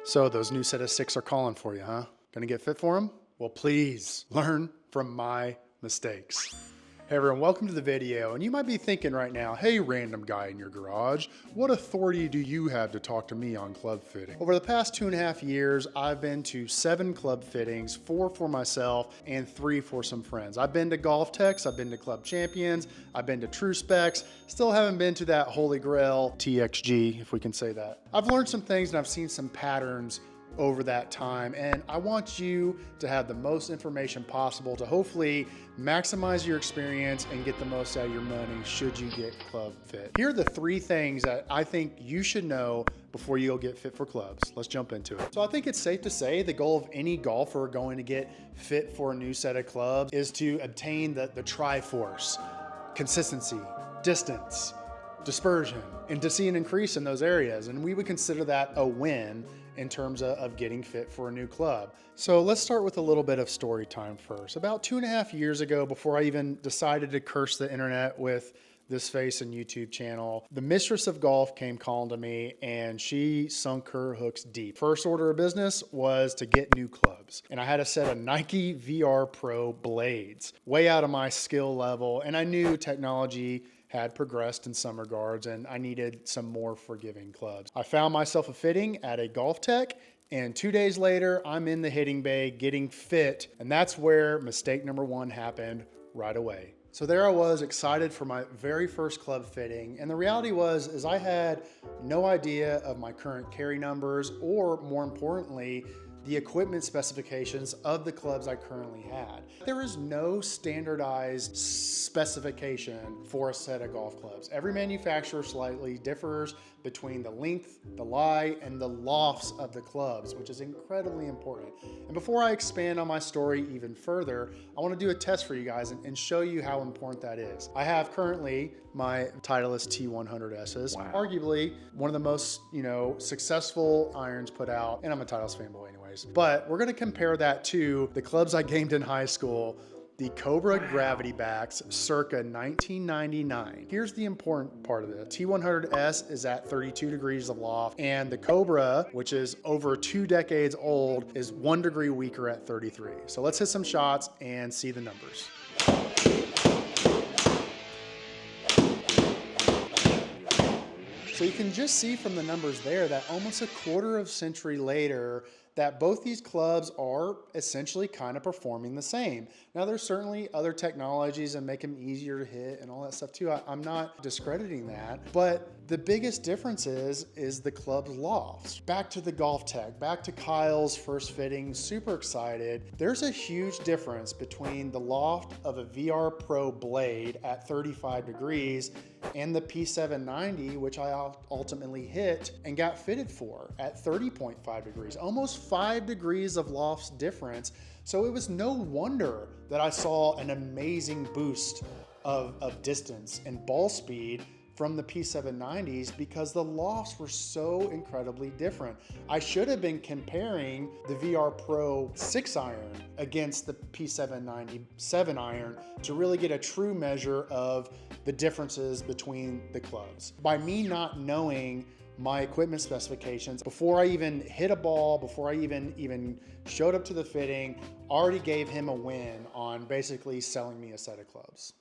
So those new set of 6 are calling for you, huh? Gonna get fit for them? Well, please learn from my mistakes. Hey everyone, welcome to the video. And you might be thinking right now, hey random guy in your garage, what authority do you have to talk to me on club fitting? Over the past 2.5 years, I've been to 7 club fittings, 4 for myself and 3 for some friends. I've been to Golf Techs, I've been to Club Champions, I've been to True Specs, still haven't been to that Holy Grail TXG, if we can say that. I've learned some things and I've seen some patterns over that time, and I want you to have the most information possible to hopefully maximize your experience and get the most out of your money should you get club fit. Here are the 3 things that I think you should know before you go get fit for clubs. Let's jump into it. So I think it's safe to say the goal of any golfer going to get fit for a new set of clubs is to obtain the Triforce: consistency, distance, dispersion, and to see an increase in those areas. And we would consider that a win in terms of getting fit for a new club. So let's start with a little bit of story time first. About 2.5 years ago, before I even decided to curse the internet with this face and YouTube channel, the mistress of golf came calling to me and she sunk her hooks deep. First order of business was to get new clubs. And I had a set of Nike VR Pro blades, way out of my skill level. And I knew technology had progressed in some regards and I needed some more forgiving clubs. I found myself a fitting at a Golf Tech, and 2 days later, I'm in the hitting bay getting fit. And that's where mistake number 1 happened right away. So there I was, excited for my very first club fitting. And the reality was, I had no idea of my current carry numbers, or more importantly, the equipment specifications of the clubs I currently had. There is no standardized specification for a set of golf clubs. Every manufacturer slightly differs between the length, the lie, and the lofts of the clubs, which is incredibly important. And before I expand on my story even further, I want to do a test for you guys and show you how important that is. I have currently my Titleist T100Ss, arguably one of the most, successful irons put out, and I'm a Titleist fanboy anyways. But we're gonna compare that to the clubs I gamed in high school, the Cobra Gravity Backs circa 1999. Here's the important part of this. T100S is at 32 degrees of loft, and the Cobra, which is over 2 decades old, is 1 degree weaker at 33. So let's hit some shots and see the numbers. So you can just see from the numbers there that almost a quarter of century later, that both these clubs are essentially kind of performing the same. Now there's certainly other technologies that make them easier to hit and all that stuff too. I'm not discrediting that, but the biggest difference is the club's lofts. Back to the Golf Tech, back to Kyle's first fitting, super excited. There's a huge difference between the loft of a VR Pro blade at 35 degrees and the P790, which I ultimately hit and got fitted for at 30.5 degrees, almost 5 degrees of lofts difference. So it was no wonder that I saw an amazing boost of distance and ball speed from the P790s because the lofts were so incredibly different. I should have been comparing the VR Pro 6 iron against the P790 7 iron to really get a true measure of the differences between the clubs. By me not knowing my equipment specifications, before I even hit a ball, before I even showed up to the fitting, already gave him a win on basically selling me a set of clubs.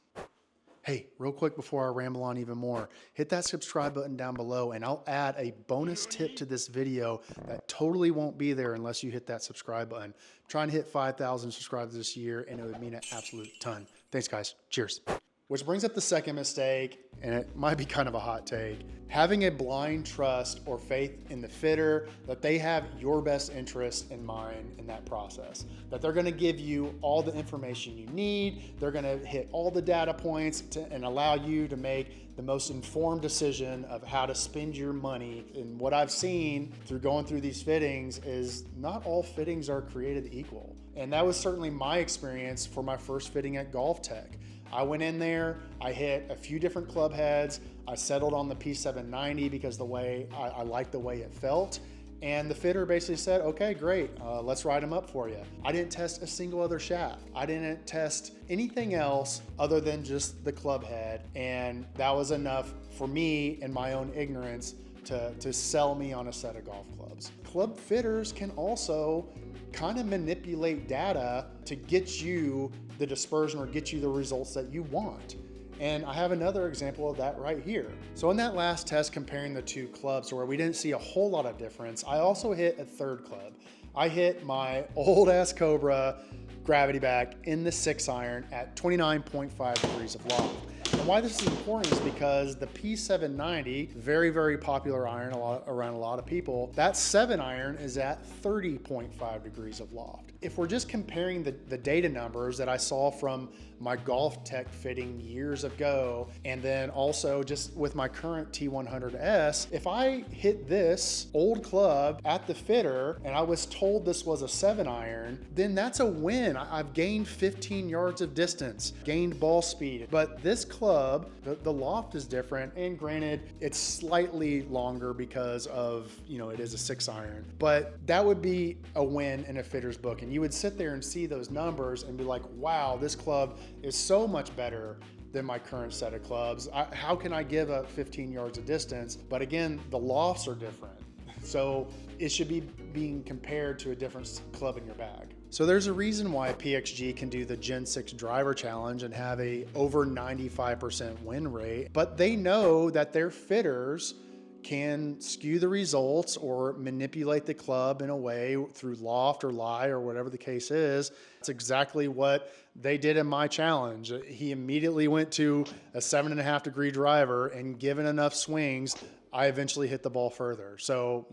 Hey, real quick before I ramble on even more, hit that subscribe button down below and I'll add a bonus tip to this video that totally won't be there unless you hit that subscribe button. I'm trying to hit 5,000 subscribers this year and it would mean an absolute ton. Thanks guys, cheers. Which brings up the second mistake, and it might be kind of a hot take. Having a blind trust or faith in the fitter that they have your best interest in mind in that process. That they're gonna give you all the information you need, they're gonna hit all the data points and allow you to make the most informed decision of how to spend your money. And what I've seen through going through these fittings is not all fittings are created equal. And that was certainly my experience for my first fitting at Golf Tech. I went in there, I hit a few different club heads, I settled on the P790 because I liked the way it felt. And the fitter basically said, okay, great, let's write them up for you. I didn't test a single other shaft. I didn't test anything else other than just the club head. And that was enough for me in my own ignorance to sell me on a set of golf clubs. club fitters can also kind of manipulate data to get you the dispersion or get you the results that you want. And I have another example of that right here. So in that last test comparing the two clubs where we didn't see a whole lot of difference, I also hit a third club. I hit my old ass Cobra gravity bag in the 6-iron at 29.5 degrees of loft. And why this is important is because the P790, very, very popular iron around a lot of people, that 7-iron is at 30.5 degrees of loft. If we're just comparing the data numbers that I saw from my Golf Tech fitting years ago, and then also just with my current T100S, if I hit this old club at the fitter and I was told this was a 7-iron, then that's a win. I've gained 15 yards of distance, gained ball speed. But this club, the loft is different, and granted, it's slightly longer because of, it is a 6-iron, but that would be a win in a fitter's book. And you would sit there and see those numbers and be like, wow, this club is so much better than my current set of clubs. How can I give up 15 yards of distance? But again, the lofts are different. So it should be being compared to a different club in your bag. So there's a reason why PXG can do the Gen 6 driver challenge and have a over 95% win rate, but they know that their fitters can skew the results or manipulate the club in a way through loft or lie or whatever the case is. That's exactly what they did in my challenge. He immediately went to a 7.5 degree driver, and given enough swings, I eventually hit the ball further. So,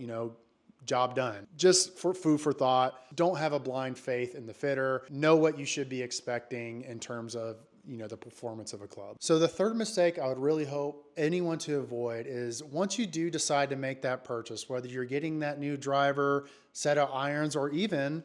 job done. Just for food for thought, don't have a blind faith in the fitter. Know what you should be expecting in terms of the performance of a club. So the third mistake I would really hope anyone to avoid is once you do decide to make that purchase, whether you're getting that new driver, set of irons, or even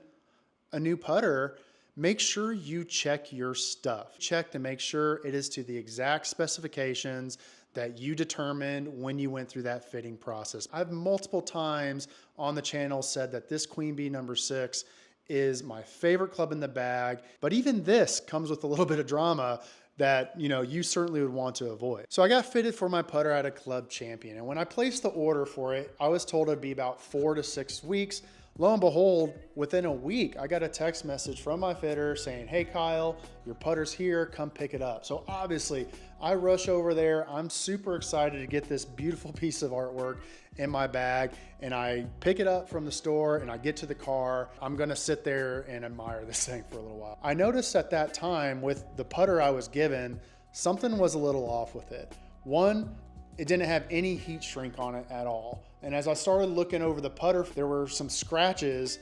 a new putter, make sure you check your stuff. Check to make sure it is to the exact specifications that you determined when you went through that fitting process. I've multiple times on the channel said that this Queen Bee number 6 is my favorite club in the bag, but even this comes with a little bit of drama that you certainly would want to avoid. So I got fitted for my putter at a Club Champion, and when I placed the order for it, I was told it'd be about 4 to 6 weeks. Lo and behold, within a week, I got a text message from my fitter saying, hey Kyle, your putter's here, come pick it up. So obviously I rush over there. I'm super excited to get this beautiful piece of artwork in my bag, and I pick it up from the store and I get to the car. I'm gonna sit there and admire this thing for a little while. I noticed at that time with the putter I was given, something was a little off with it. One, it didn't have any heat shrink on it at all. And as I started looking over the putter, there were some scratches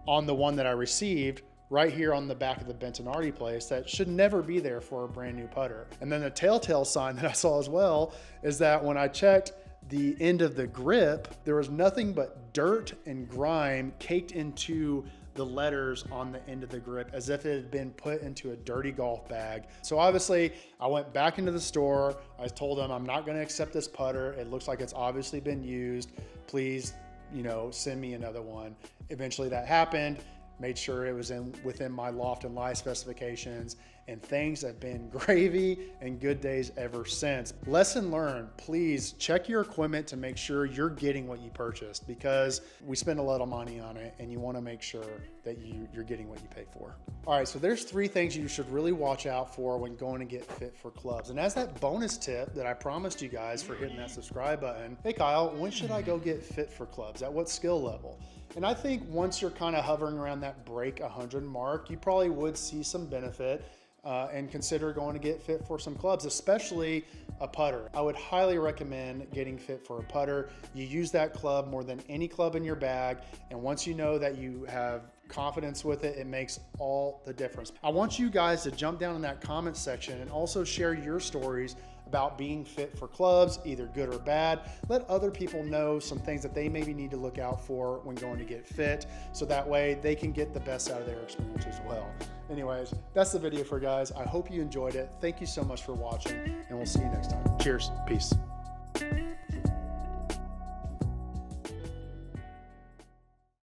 on the one that I received right here on the back of the Bentonardi place that should never be there for a brand new putter. And then the telltale sign that I saw as well is that when I checked the end of the grip, there was nothing but dirt and grime caked into the letters on the end of the grip as if it had been put into a dirty golf bag. So obviously I went back into the store. I told them I'm not going to accept this putter. It looks like it's obviously been used. Please, send me another one. Eventually that happened. Made sure it was within my loft and lie specifications, and things have been gravy and good days ever since. Lesson learned, please check your equipment to make sure you're getting what you purchased, because we spend a lot of money on it and you want to make sure that you're getting what you pay for. All right, so there's 3 things you should really watch out for when going to get fit for clubs. And as that bonus tip that I promised you guys for hitting that subscribe button, hey Kyle, when should I go get fit for clubs? At what skill level? And I think once you're kind of hovering around that break 100 mark, you probably would see some benefit and consider going to get fit for some clubs, especially a putter. I would highly recommend getting fit for a putter. You use that club more than any club in your bag, and once you know that you have confidence with it, it makes all the difference. I want you guys to jump down in that comment section and also share your stories about being fit for clubs, either good or bad. Let other people know some things that they maybe need to look out for when going to get fit, so that way they can get the best out of their experience as well. Anyways, that's the video for guys. I hope you enjoyed it. Thank you so much for watching, and we'll see you next time. Cheers. Peace.